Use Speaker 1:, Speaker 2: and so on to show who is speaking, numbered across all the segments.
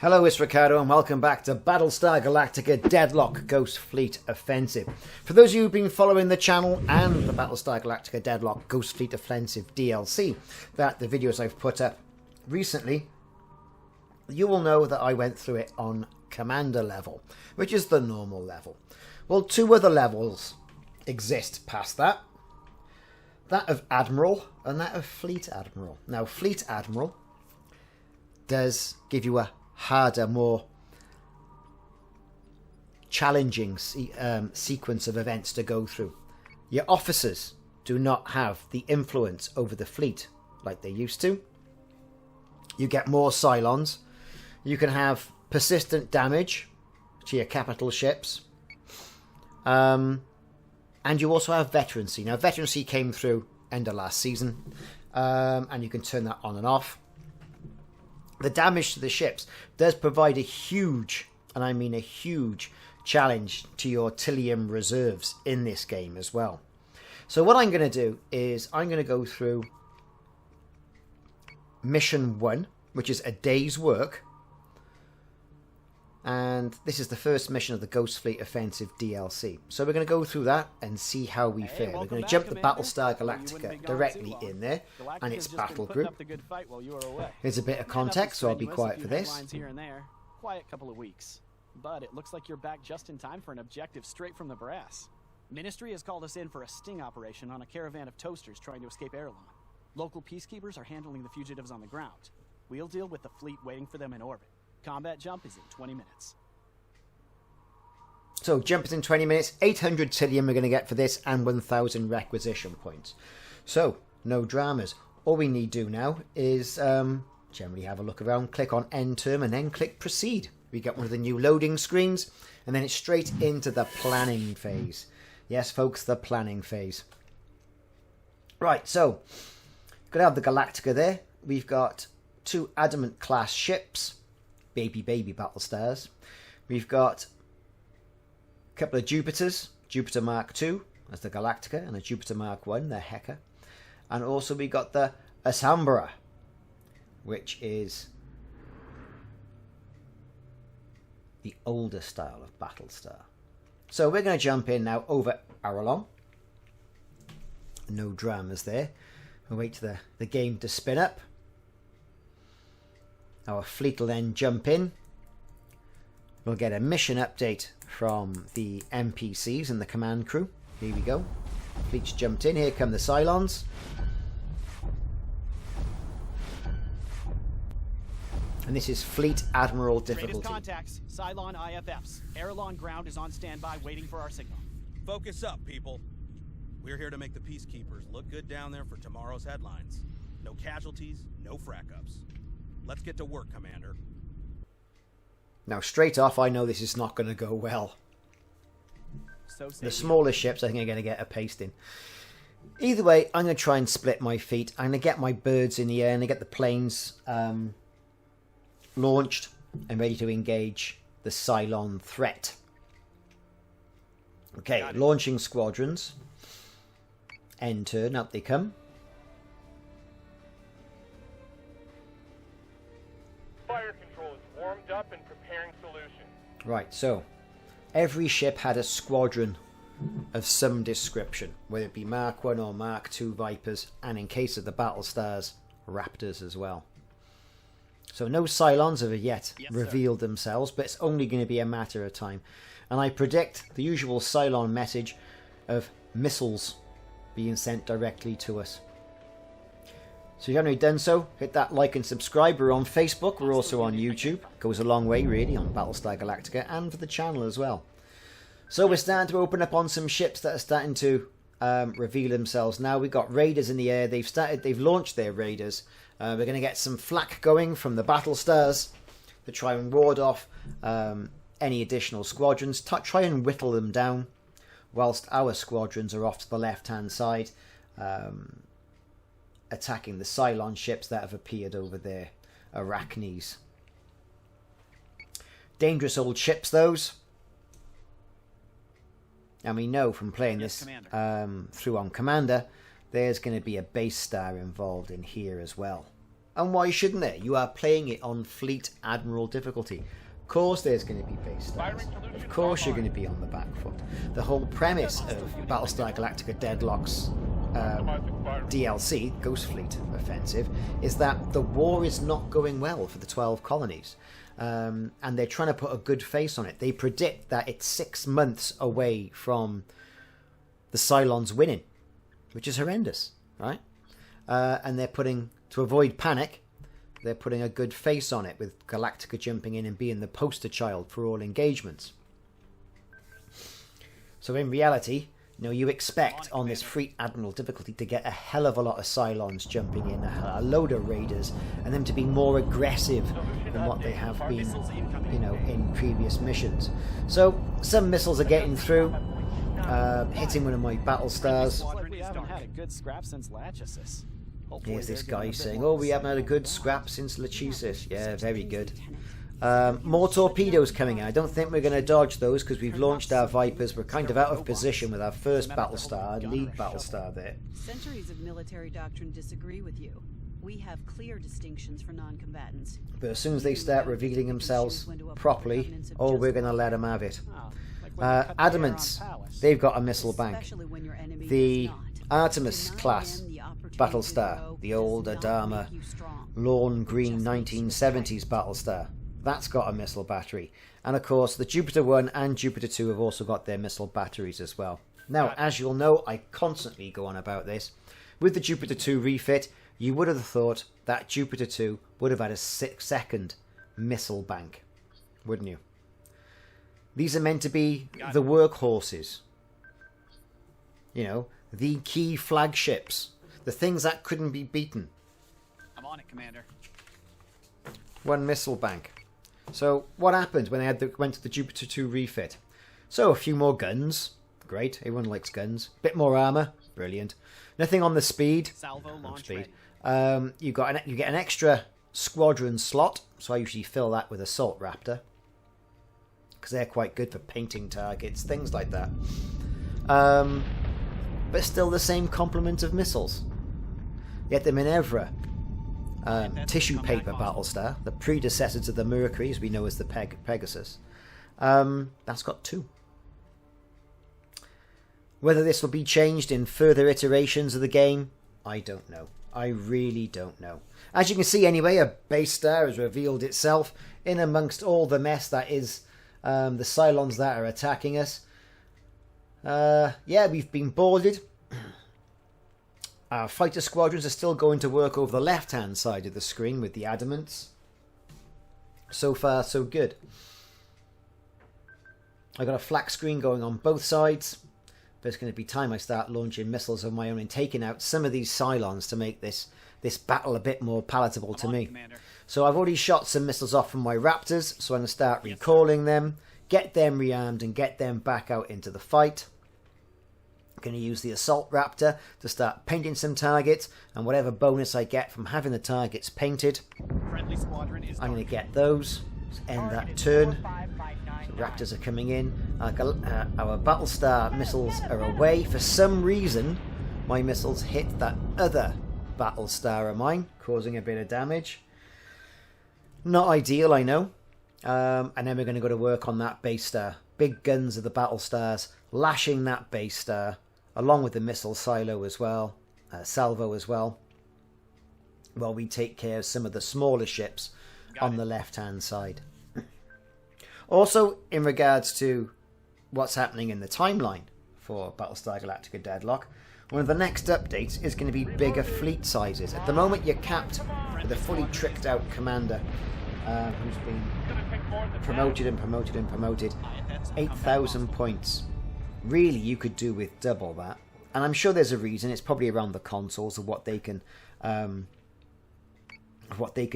Speaker 1: Hello, it's Ricardo and welcome back to Battlestar Galactica Deadlock Ghost Fleet Offensive. For those of you who've been following the channel and the Battlestar Galactica Deadlock Ghost Fleet Offensive DLC, that the videos I've put up recently, you will know that I went through it on Commander level, which is the normal level. Well, two other levels exist past that. That of Admiral and that of Fleet Admiral. Now, Fleet Admiral does give you a harder, more challenging sequence of events to go through. Your officers do not have the influence over the fleet like they used to. You get more Cylons. You can have persistent damage to your capital ships. And you also have veterancy. Now, veterancy came through end of last season, and you can turn that on and off. The damage to the ships does provide a huge, and I mean a huge, challenge to your Tilium reserves in this game as well. So what I'm going to do is I'm going to go through Mission 1, which is a day's work. And this is the first mission of the Ghost Fleet Offensive DLC. So we're going to go through that and see how we fare. We're going to jump the Battlestar Galactica directly in there, and its battle group. Here's a bit of context, so I'll be quiet for this.
Speaker 2: Quiet couple of weeks. But it looks like you're back just in time for an objective straight from the brass. Ministry has called us in for a sting operation on a caravan of toasters trying to escape Cylon. Local peacekeepers are handling the fugitives on the ground. We'll deal with the fleet waiting for them in orbit. Combat jump is in 20 minutes.
Speaker 1: So, jump is in 20 minutes. 800 Tilium we're going to get for this, and 1,000 requisition points. So, no dramas. All we need to do now is generally have a look around, click on End Term, and then click Proceed. We get one of the new loading screens, and then it's straight into the planning phase. Yes, folks, the planning phase. Right, so, going to have the Galactica there. We've got 2 Adamant class ships. Baby Battlestars. We've got a couple of Jupiters, Jupiter Mark II, that's the Galactica, and a Jupiter Mark I, the Hecker. And also we got the Asambra, which is the older style of Battlestar. So we're going to jump in now over Aralon. No dramas there. We'll wait for the game to spin up. Our fleet will then jump in. We'll get a mission update from the NPCs and the command crew. Here we go. Fleet's jumped in. Here come the Cylons. And this is Fleet Admiral difficulty.
Speaker 2: Contacts, Cylon IFFs. Aralon ground is on standby waiting for our signal.
Speaker 3: Focus up, people. We're here to make the peacekeepers look good down there for tomorrow's headlines. No casualties, no frack-ups. Let's get to work, Commander.
Speaker 1: Now, straight off, I know this is not going to go well. The smaller ships, I think, are going to get a pasting. Either way, I'm going to try and split my feet. I'm going to get my birds in the air and get the planes launched and ready to engage the Cylon threat. Okay, launching squadrons. End turn, up they come.
Speaker 4: Fire control is warmed up and preparing solution.
Speaker 1: Right, so every ship had a squadron of some description, whether it be Mark 1 or Mark 2 Vipers, and in case of the Battlestars, Raptors as well. So no Cylons have yet revealed themselves, but it's only going to be a matter of time. And I predict the usual Cylon message of missiles being sent directly to us. So if you haven't already done so, hit that like and subscribe. We're on Facebook, we're also on YouTube. Goes a long way really on Battlestar Galactica and for the channel as well. So we're starting to open up on some ships that are starting to reveal themselves now. We've got raiders in the air. They've launched their raiders. We're going to get some flak going from the Battlestars to try and ward off any additional squadrons. Try and whittle them down whilst our squadrons are off to the left hand side. Attacking the Cylon ships that have appeared over there. Arachnes. Dangerous old ships, those. And we know from playing this through on Commander, there's going to be a base star involved in here as well. And why shouldn't there? You are playing it on Fleet Admiral difficulty. Of course there's going to be base stars. Of course you're going to be on the back foot. The whole premise of Battlestar Galactica Deadlock's DLC, Ghost Fleet Offensive, is that the war is not going well for the 12 colonies. And they're trying to put a good face on it. They predict that it's 6 months away from the Cylons winning, which is horrendous, right? And they're putting, to avoid panic, they're putting a good face on it with Galactica jumping in and being the poster child for all engagements. So in reality, you expect on this Fleet Admiral difficulty to get a hell of a lot of Cylons jumping in, a load of Raiders, and them to be more aggressive than what they have been, in previous missions. So some missiles are getting through, hitting one of my Battlestars.
Speaker 2: We haven't had a good scrap since Lachesis.
Speaker 1: Here's this guy saying, "Oh, we haven't had a good scrap since Lachesis." Yeah, very good. More torpedoes coming out. I don't think we're going to dodge those because we've launched our Vipers. We're kind of out of position with our first Battlestar, lead Battlestar there.
Speaker 5: Centuries of military doctrine disagree with you. We have clear distinctions for non-combatants.
Speaker 1: But as soon as they start revealing themselves properly, we're going to let them have it. Adamants, they've got a missile bank. The Artemis class Battlestar, the old Adama lawn green 1970s Battlestar, that's got a missile battery. And of course the Jupiter 1 and Jupiter 2 have also got their missile batteries as well. Now, as you'll know, I constantly go on about this. With the Jupiter 2 refit, you would have thought that Jupiter 2 would have had a 6-second missile bank, wouldn't you? These are meant to be the workhorses. The key flagships. The things that couldn't be beaten.
Speaker 2: I'm on it, Commander.
Speaker 1: One missile bank. So what happened when they went to the Jupiter 2 refit? So a few more guns. Great, everyone likes guns. Bit more armor. Brilliant. Nothing on the speed.
Speaker 2: Salvo launch
Speaker 1: speed.
Speaker 2: ready.
Speaker 1: You get an extra squadron slot. So I usually fill that with Assault Raptor, because they're quite good for painting targets, things like that. But still the same complement of missiles. Get them in Evra. Tissue paper Battlestar, the predecessor to the Mercury, as we know as the Pegasus. That's got 2. Whether this will be changed in further iterations of the game, I don't know. I really don't know. As you can see anyway, a base star has revealed itself in amongst all the mess that is the Cylons that are attacking us. We've been boarded. Our fighter squadrons are still going to work over the left-hand side of the screen with the Adamants. So far, so good. I got a flak screen going on both sides. But it's going to be time I start launching missiles of my own and taking out some of these Cylons to make this battle a bit more palatable to me.
Speaker 2: Commander.
Speaker 1: So I've already shot some missiles off from my Raptors, so I'm going to start recalling them, get them rearmed and get them back out into the fight. I'm going to use the Assault Raptor to start painting some targets, and whatever bonus I get from having the targets painted,
Speaker 2: Friendly squadron is
Speaker 1: I'm going to get those. Let's end that turn. So Raptors are coming in. Our Battlestar missiles are away. For some reason, my missiles hit that other Battlestar of mine, causing a bit of damage. Not ideal, I know. And then we're going to go to work on that base star. Big guns of the Battlestars, lashing that base star, along with the missile silo as well, salvo as well, while we take care of some of the smaller ships on the left-hand side. Also, in regards to what's happening in the timeline for Battlestar Galactica Deadlock, one of the next updates is going to be bigger fleet sizes. At the moment, you're capped with a fully tricked-out commander who's been promoted and promoted and promoted. 8,000 points. Really, you could do with double that. And I'm sure there's a reason. It's probably around the consoles of what they can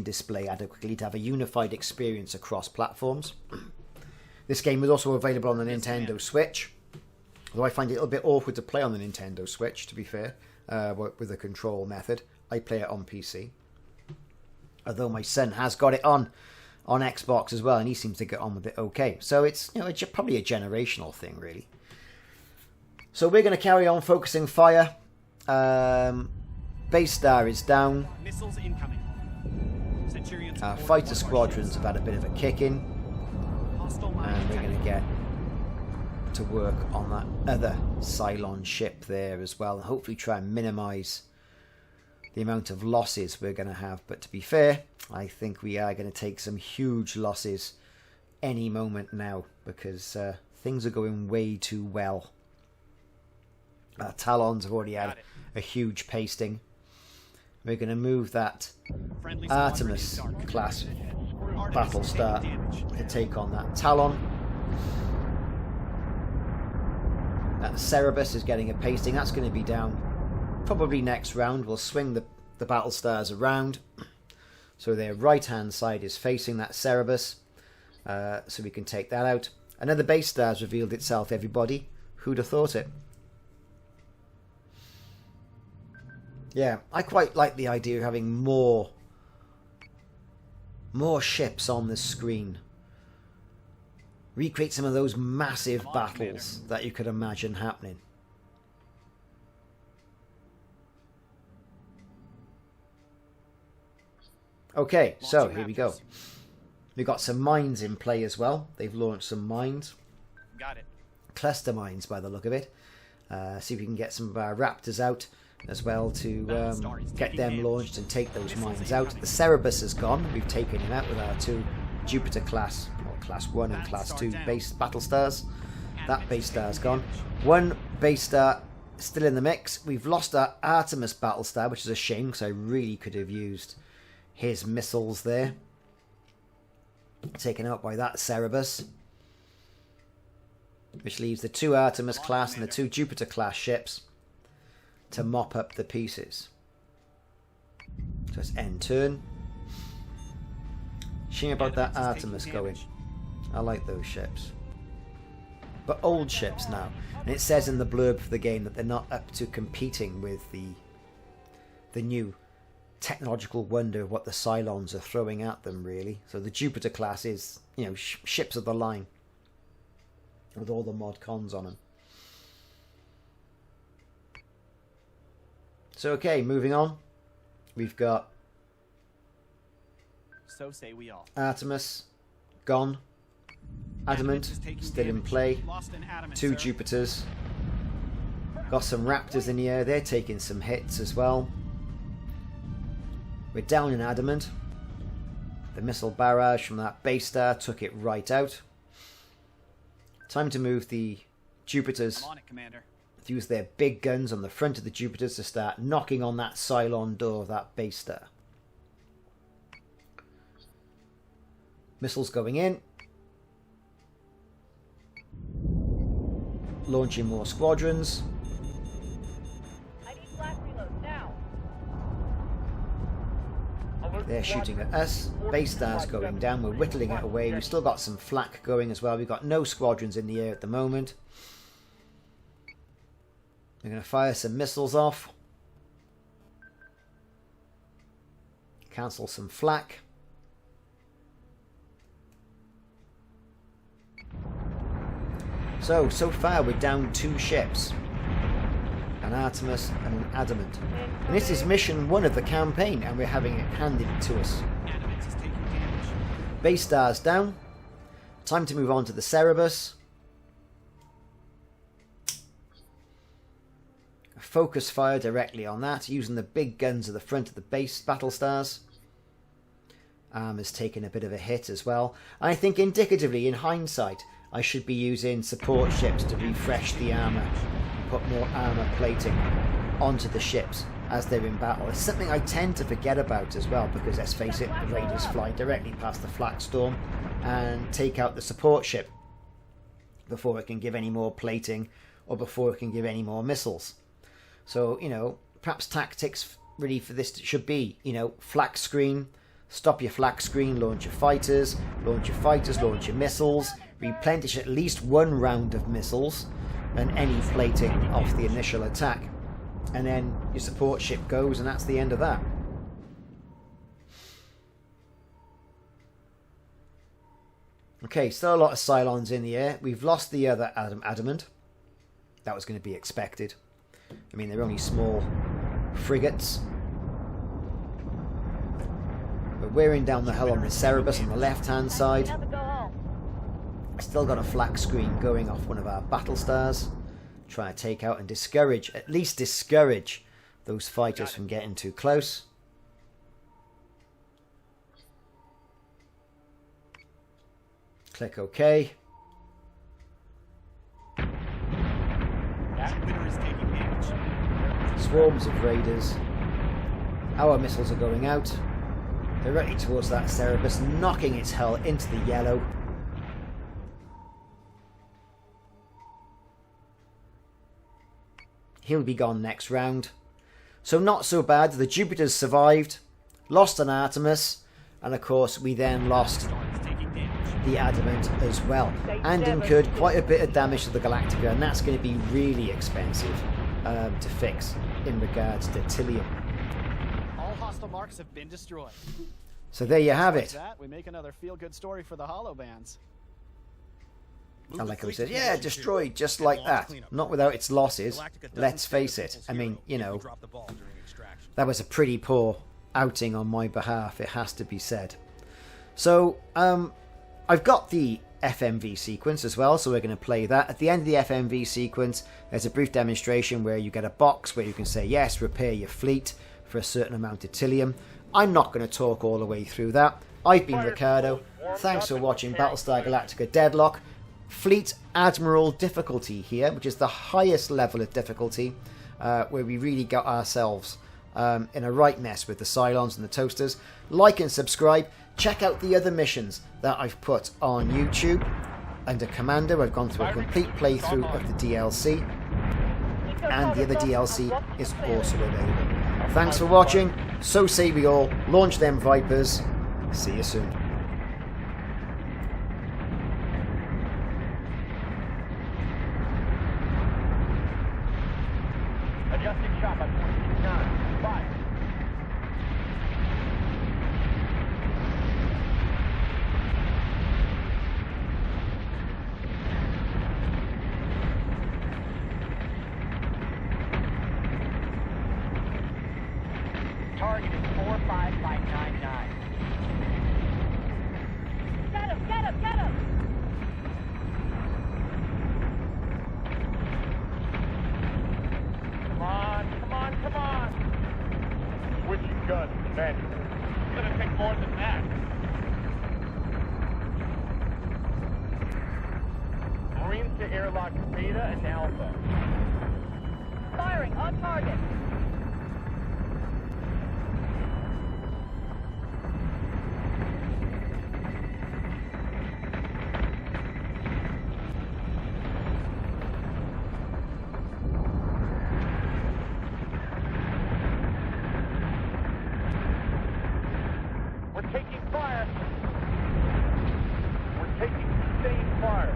Speaker 1: display adequately to have a unified experience across platforms. This game is also available on the Nintendo Switch, although I find it a little bit awkward to play on the Nintendo Switch, to be fair, with the control method. I play it on PC. Although my son has got it on Xbox as well, and he seems to get on with it okay. So it's it's probably a generational thing, really. So we're going to carry on focusing fire. Base star is down.
Speaker 2: missiles incoming. Centurions.
Speaker 1: Fighter squadrons have had a bit of a kick in, and we're going to get to work on that other Cylon ship there as well, and hopefully try and minimise the amount of losses we're going to have. But to be fair, I think we are going to take some huge losses any moment now, because things are going way too well. Talons have already had a huge pasting. We're going to move that Artemis class Battlestar to take on that Talon. That Cerberus is getting a pasting. That's going to be down probably next round. We'll swing the Battlestars around, so their right hand side is facing that Cerberus, so we can take that out. Another base star has revealed itself, everybody. Who'd have thought it? Yeah, I quite like the idea of having more ships on the screen. Recreate some of those massive battles that you could imagine happening. Okay, so here we go. We've got some mines in play as well. They've launched some mines.
Speaker 2: Got it.
Speaker 1: Cluster mines by the look of it. See if we can get some of our Raptors out as well to get them launched and take those mines out. The Cerberus is gone. We've taken him out with our two Jupiter class, or class 1 and class 2 base Battlestars. That base star is gone. One base star still in the mix. We've lost our Artemis Battlestar, which is a shame because I really could have used his missiles there. Taken out by that Cerberus, which leaves the two Artemis class and the two Jupiter class ships to mop up the pieces. So it's end turn. Shame about that Artemis going. I like those ships, but old ships now, and it says in the blurb for the game that they're not up to competing with the new technological wonder of what the Cylons are throwing at them, really. So the Jupiter class is, you know, ships of the line with all the mod cons on them. So okay, moving on. We've got
Speaker 2: So say we all.
Speaker 1: Artemis gone. Adamant still in play. Two Jupiters. Got some Raptors in the air. They're taking some hits as well. We're down in Adamant. The missile barrage from that base star took it right out. Time to move the Jupiters.
Speaker 2: I'm on it, Commander.
Speaker 1: Use their big guns on the front of the Jupiters to start knocking on that Cylon door of that base star. Missiles going in. Launching more squadrons.
Speaker 6: I need blast reload now.
Speaker 1: They're shooting at us. Base star's going down. We're whittling it away. We've still got some flak going as well. We've got no squadrons in the air at the moment. We're going to fire some missiles off. Cancel some flak. So far we're down 2 ships. An Artemis and an Adamant. And this is mission 1 of the campaign, and we're having it handed to us.
Speaker 2: Adamant is taking damage.
Speaker 1: Base stars down. Time to move on to the Cerberus. Focus fire directly on that, using the big guns at the front of the base Battlestars. Has taken a bit of a hit as well. I think indicatively, in hindsight, I should be using support ships to refresh the armour and put more armour plating onto the ships as they're in battle. It's something I tend to forget about as well, because let's face it, the Raiders fly directly past the flak storm and take out the support ship before it can give any more plating or before it can give any more missiles. So, you know, perhaps tactics really for this should be, you know, flak screen, stop your flak screen, launch your fighters, launch your missiles, replenish at least 1 round of missiles and any plating off the initial attack. And then your support ship goes, and that's the end of that. Okay, still a lot of Cylons in the air. We've lost the other Adamant. That was going to be expected. I mean, they're only small frigates. We're wearing down the hull on the Cerberus on the left-hand side.
Speaker 6: Up and go home.
Speaker 1: Still got a flak screen going off one of our Battlestars. Trying to take out and discourage, at least discourage, those fighters from getting too close. Click OK.
Speaker 2: Jupiter is taking damage.
Speaker 1: Swarms of raiders. Our missiles are going out. Directly towards that Cerberus, knocking its hull into the yellow. He'll be gone next round. So not so bad. The Jupiters survived. Lost an Artemis. And of course we then lost
Speaker 2: Star is taking damage.
Speaker 1: the Adamant as well. And incurred quite a bit of damage to the Galactica. And that's going to be really expensive to fix in regards to Tilium.
Speaker 2: All hostile marks have been destroyed.
Speaker 1: So there you have
Speaker 2: Like
Speaker 1: it.
Speaker 2: that, we make another feel-good story for the holobands.
Speaker 1: And like I said, yeah, destroyed just like that. Not without its losses. Let's face it. I mean, you know, that was a pretty poor outing on my behalf, it has to be said. So, I've got the FMV sequence as well, so we're going to play that. At the end of the FMV sequence, there's a brief demonstration where you get a box where you can say, yes, repair your fleet for a certain amount of Tilium. I'm not going to talk all the way through that. I've been Ricardo. Thanks for watching Battlestar Galactica Deadlock. Fleet Admiral difficulty here, which is the highest level of difficulty, where we really got ourselves in a right mess with the Cylons and the Toasters. Like and subscribe. Check out the other missions that I've put on YouTube. Under Commander, I've gone through a complete playthrough of the DLC, and the other DLC is also available. Thanks for watching. So say we all. Launch them Vipers. See you soon.
Speaker 4: Adjusting shot by 46.9. Fire. Target is 45599.
Speaker 6: Get him! Get him! Get him!
Speaker 4: Come on, come on, come on! Switching guns, Commander. It's gonna take more than that. Marines to airlock Beta and Alpha.
Speaker 6: Firing on target.
Speaker 4: We're taking fire. We're taking sustained fire.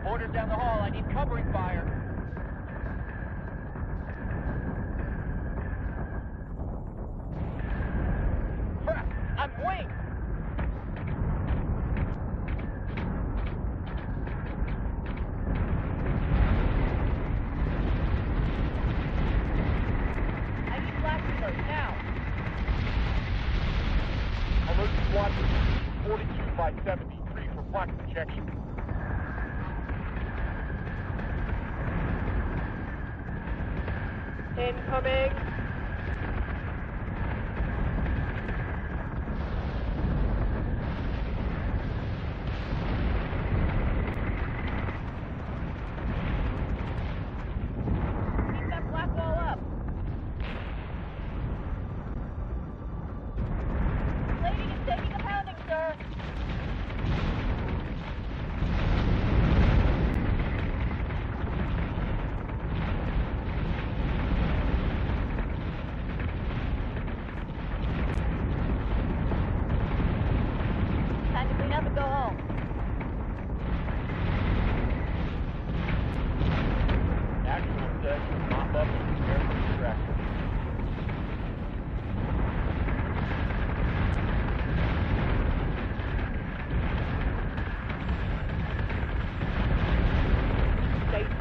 Speaker 4: Orders down the hall. I need covering fire. Crap! I'm winged!
Speaker 6: I need flak reload now.
Speaker 4: Alert squadron 42 by 73 for flak projection.
Speaker 6: Incoming. Keep that flak wall up. Plating is taking a pounding, sir.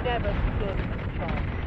Speaker 6: never stood a chance.